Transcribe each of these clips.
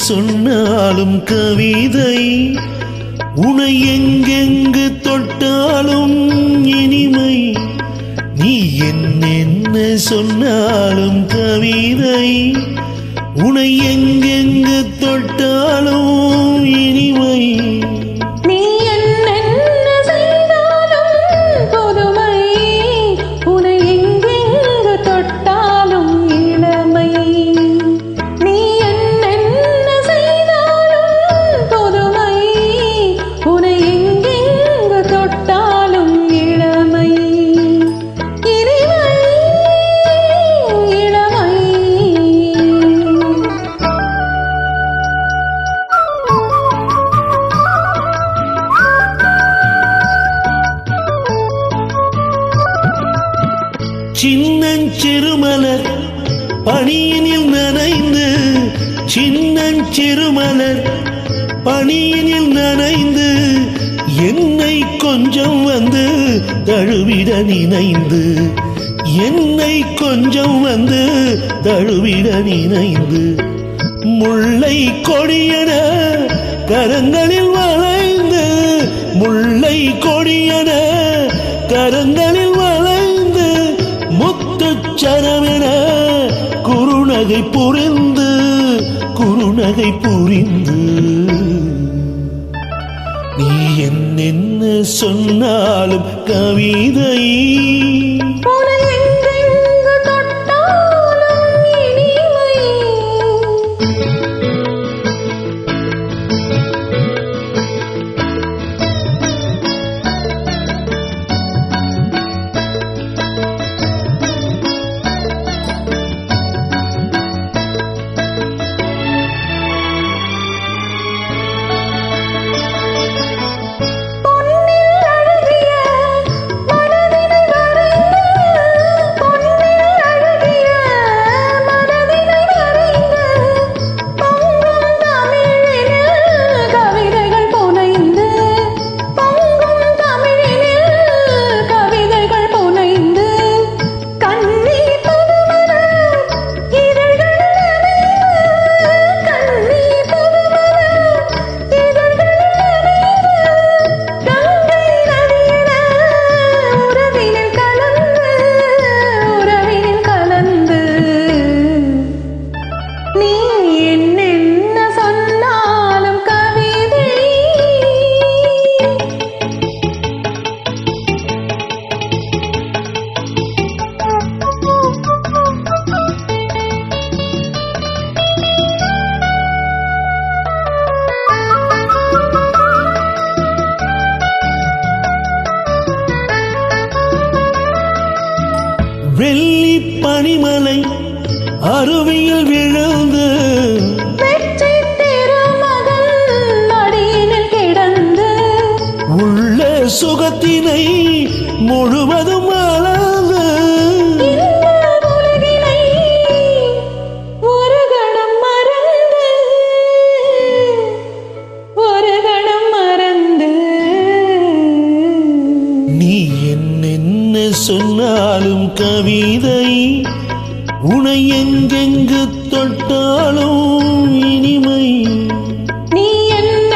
சொன்னாலும் கவிதை, உனை எங்கெங்கு தொட்டாலும் இனிமை. நீ என்ன சொன்னாலும் கவிதை, உனை எங்கெங்கு தொட்டாலும் இனிமை. சின்னஞ்சிறுமலர் பனியினில் நனைந்து, சின்னஞ்சிறுமலர் பனியினில் நனைந்து, என்னை கொஞ்சம் வந்து தழுவிட நினைந்து, என்னை கொஞ்சம் வந்து தழுவிட நினைந்து, முல்லை கொடியன கரங்களில் வளைந்து, முல்லை கொடியன கரங்களில் வளைந்து, முத்துச்சரமென குறுநகை புரிந்து, குறுநகை புரிந்து. நீ என்ன சொன்னாலும் கவிதை, வெள்ளி பனிமலை அருவியில் விழுந்து, வெற்றி திருமகன் மடியினில் கிடந்து, உள்ள சுகத்தினை முழுவதும் அளந்து, இந்த உலகினை ஒரு கணம் மறந்து, ஒரு கணம் மறந்து. நீ என்ன சொன்னாலும் கவிதை, உனை எங்கெங்கு தொட்டாலும் இனிமை. நீ என்ன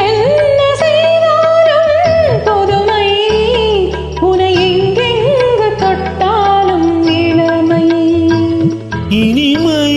செய்தாலும் புதுமை, உனை எங்கெங்கு தொட்டாலும் இளமை. இனிமை.